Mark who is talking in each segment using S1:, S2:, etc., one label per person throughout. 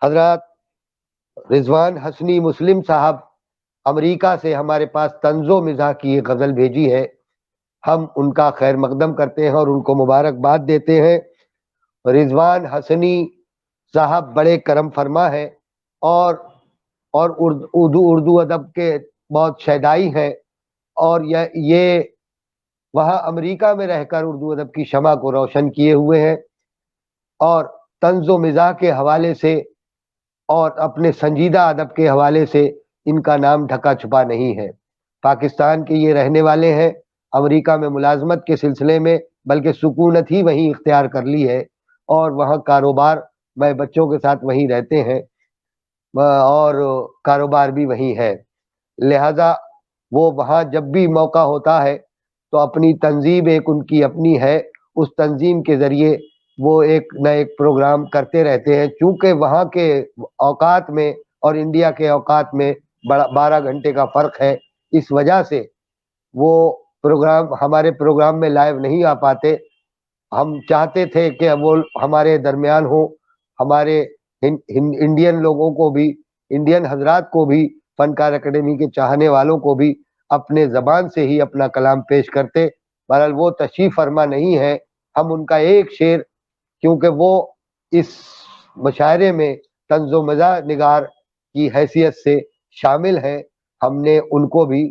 S1: حضرات رضوان حسنی مسلم صاحب امریکہ سے ہمارے پاس طنز و مزاح کی ایک غزل بھیجی ہے. ہم ان کا خیر مقدم کرتے ہیں اور ان کو مبارکباد دیتے ہیں. رضوان حسنی صاحب بڑے کرم فرما ہیں اور اردو ادب کے بہت شیدائی ہیں، اور یہ وہاں امریکہ میں رہ کر اردو ادب کی شمع کو روشن کیے ہوئے ہیں، اور طنز و مزاح کے حوالے سے اور اپنے سنجیدہ ادب کے حوالے سے ان کا نام ڈھکا چھپا نہیں ہے. پاکستان کے یہ رہنے والے ہیں، امریکہ میں ملازمت کے سلسلے میں بلکہ سکونت ہی وہیں اختیار کر لی ہے، اور وہاں کاروبار میں بچوں کے ساتھ وہیں رہتے ہیں اور کاروبار بھی وہیں ہے. لہذا وہ وہاں جب بھی موقع ہوتا ہے تو اپنی تنظیم ایک ان کی اپنی ہے، اس تنظیم کے ذریعے وہ ایک نہ ایک پروگرام کرتے رہتے ہیں. چونکہ وہاں کے اوقات میں اور انڈیا کے اوقات میں 12 گھنٹے کا فرق ہے، اس وجہ سے وہ پروگرام ہمارے پروگرام میں لائیو نہیں آ پاتے. ہم چاہتے تھے کہ وہ ہمارے درمیان ہوں، ہمارے انڈین لوگوں کو بھی، انڈین حضرات کو بھی، فنکار اکیڈمی کے چاہنے والوں کو بھی اپنے زبان سے ہی اپنا کلام پیش کرتے. بہرحال وہ تشریف فرما نہیں ہے. ہم ان کا ایک شعر، کیونکہ وہ اس مشاعرے میں طنز و مزاح نگار کی حیثیت سے شامل ہیں، ہم نے ان کو بھی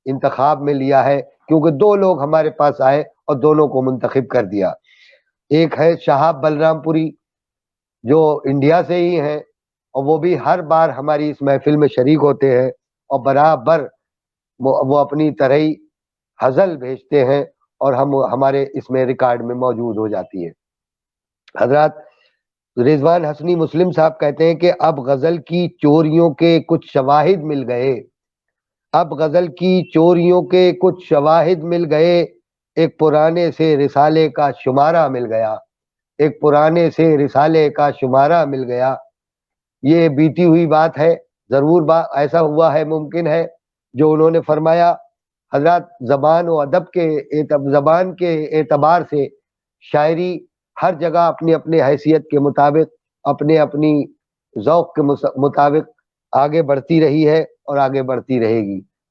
S1: انتخاب میں لیا ہے، کیونکہ دو لوگ ہمارے پاس آئے اور دونوں کو منتخب کر دیا. ایک ہے شہاب بلرام پوری جو انڈیا سے ہی ہیں، اور وہ بھی ہر بار ہماری اس محفل میں شریک ہوتے ہیں، اور برابر وہ اپنی طرح غزل بھیجتے ہیں اور ہمارے اس میں ریکارڈ میں موجود ہو جاتی ہے. حضرات رضوان حسنی مسلم صاحب کہتے ہیں کہ اب غزل کی چوریوں کے کچھ شواہد مل گئے، اب غزل کی چوریوں کے کچھ شواہد مل گئے، ایک پرانے سے رسالے کا شمارہ مل گیا، ایک پرانے سے رسالے کا شمارہ مل گیا. یہ بیتی ہوئی بات ہے، ضرور ایسا ہوا ہے، ممکن ہے جو انہوں نے فرمایا. حضرات زبان و ادب کے زبان کے اعتبار سے شاعری ہر جگہ اپنی اپنی حیثیت کے مطابق، اپنی ذوق کے مطابق آگے بڑھتی رہی ہے اور آگے بڑھتی رہے گی.